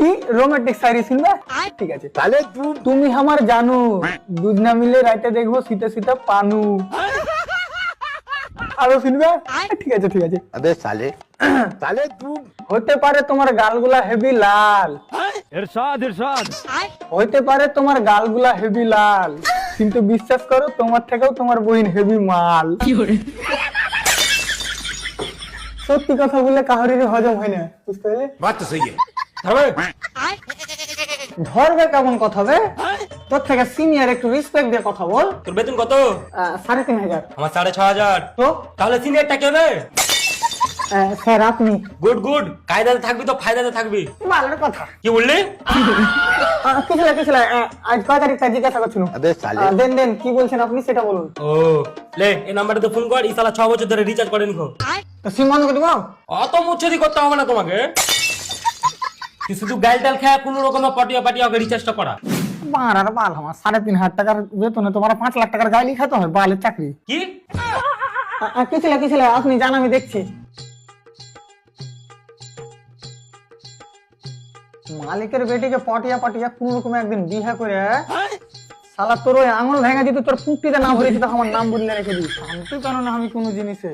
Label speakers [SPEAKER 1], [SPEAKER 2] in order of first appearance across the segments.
[SPEAKER 1] কি রোমান্টিক শায়রি শুনবে? ঠিক আছে, তাহলে তুমি আমার জানো, দুজনা মিলে রাইতে দেখবো শীতে শীতে পানু। আরো শুনবে? ঠিক আছে ঠিক আছে।
[SPEAKER 2] अबे साले साले तू
[SPEAKER 1] হতে পারে তোমার গালগুলা হেভি লাল,
[SPEAKER 3] इरशाद इरशाद
[SPEAKER 1] হইতে পারে তোমার গালগুলা হেভি লাল, কিন্তু বিশ্বাস করো তোমার থেকেও তোমার বহিন হেভি মাল। সত্যি কথা বললে কাহারির হজম হয় না, বুঝতে পারলে?
[SPEAKER 2] बात तो सही है।
[SPEAKER 1] ধরবে কেমন কথা হবে? তোর থেকে সিনিয়র, একটু রেসপেক্ট দিয়ে কথা বল।
[SPEAKER 4] তোর বেতন কত?
[SPEAKER 1] 3,500।
[SPEAKER 4] আমার 6,500।
[SPEAKER 1] তো
[SPEAKER 4] তাহলে সিনিয়রটা কে হবে?
[SPEAKER 1] স্যার আপনি।
[SPEAKER 4] গুড গুড, কায়দাতে থাকবি তো ফায়দাতে থাকবি।
[SPEAKER 1] ভালো কথা।
[SPEAKER 4] কি বললি?
[SPEAKER 1] কিছু না, আজ কয় তারিখ তা জিজ্ঞাসা করছিলাম।
[SPEAKER 2] अबे साले
[SPEAKER 1] দেন কি বলছেন আপনি সেটা বলুন।
[SPEAKER 4] ও লে, এই নাম্বারটাতে ফোন কর, ইসালা 6 বছর ধরে রিচার্জ করেনি খো।
[SPEAKER 1] তো সিম বন্ধ করে দেবো?
[SPEAKER 4] অত মুচ্ছদি করতে হবে না তোমাকে, তুই শুধু গাল টাল খেয়ে কোনো রকমের পাটিয়া পাটিয়া রিচার্জটা করা।
[SPEAKER 1] বাড়ার বাল, আমার 3,500 টাকার বেতনে তোমার 5 লাখ টাকার গাড়ি খেতে হয়, বালের চাকরি।
[SPEAKER 4] কি
[SPEAKER 1] কিছু না, আপনি জান আমি দেখছি। মালিকের বেটিকে পটিয়া পটিয়া কোন রকমে একদিন বিহা করে শালা তোর ওই আঙুল ভেঙে দিত, তোর পুঁকটিতে না ভরেছি তো আমার নাম বললে রেখে দিই। শান্তি জানো না আমি কোনো জিনিসে।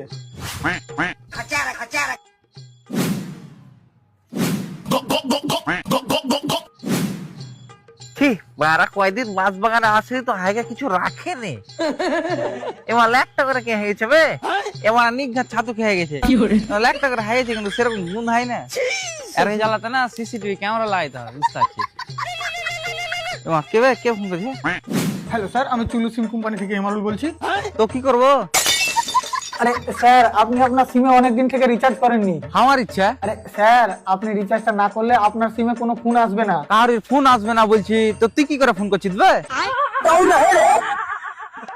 [SPEAKER 5] বারা কয়দিন মাছ বাগানে আসে তো হাইগা কিছু রাখে নে। এবার একটা করে কে হয়েছে বে, এবার নিঘাত ছাতু খেয়ে গেছে। একটা করে হাইছে কিন্তু সেরকম গুণ হয় না। আর এই জ্বালাতে না সিসিটিভি ক্যামেরা লাগাইতে হবে, বুঝতে পারছি। এবার কে ফোন করেছে?
[SPEAKER 1] হ্যালো স্যার, আমি চুলু সিম কোম্পানি থেকে এমারুল বলছি।
[SPEAKER 5] তো কি করবো?
[SPEAKER 1] আরে স্যার, আপনি আপনার সিমে অনেকদিন থেকে রিচার্জ করেননি।
[SPEAKER 5] আমার ইচ্ছা।
[SPEAKER 1] আরে স্যার, আপনি রিচার্জটা না করলে আপনার সিমে কোনো ফোন আসবে না।
[SPEAKER 5] কার ফোন আসবে না বলছি, তো তুই কি করে ফোন করছিস বে?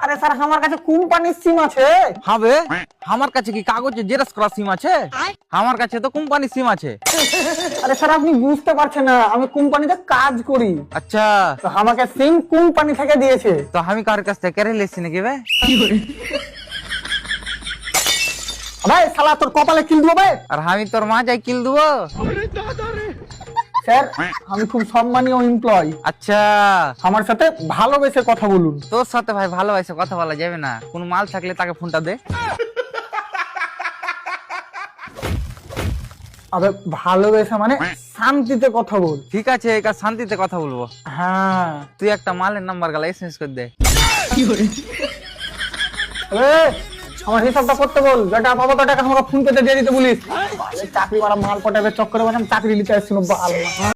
[SPEAKER 1] আরে স্যার, আমার কাছে কোম্পানির সিম আছে।
[SPEAKER 5] হবে আমার কাছে কি কাগজে জেরক্স করা সিম আছে? আমার কাছে তো কোম্পানির সিম আছে।
[SPEAKER 1] আরে স্যার, আপনি বুঝতে পারছেন না, আমি কোম্পানিতে কাজ করি।
[SPEAKER 5] আচ্ছা,
[SPEAKER 1] তো আমাকে সিম কোম্পানি থেকে দিয়েছে।
[SPEAKER 5] তো আমি কার কাছ থেকে কেড়ে লেছি নাকি বে?
[SPEAKER 1] ভাই শালা, তোর কপালে কিল দেবো ভাই।
[SPEAKER 5] আর আমি তোর মা যাই কিল দেবো?
[SPEAKER 1] স্যার, আমি খুব সম্মানীয় এমপ্লয়,
[SPEAKER 5] আচ্ছা,
[SPEAKER 1] আমার সাথে ভালোবেসে কথা বলুন।
[SPEAKER 5] তোর সাথে ভাই ভালোবাসে কথা বলা যাবে না। কোন মাল থাকলে তাকে ফোনটা দে।
[SPEAKER 1] আবে ভালোবেসে মানে শান্তিতে কথা বল।
[SPEAKER 5] ঠিক আছে, একা শান্তিতে কথা বলবো।
[SPEAKER 1] হ্যাঁ,
[SPEAKER 5] তুই একটা মালের নাম্বার গালা এসএমএস করে দে।
[SPEAKER 1] আমার হিসাবটা করতে বল, যেটা পাবো তো টাকা আমাকে ফোন পেতে দিয়ে দিতে বলিস। চাকরি মারা মাল পটাবে চক্করে, চাকরি নিতে আসছিল।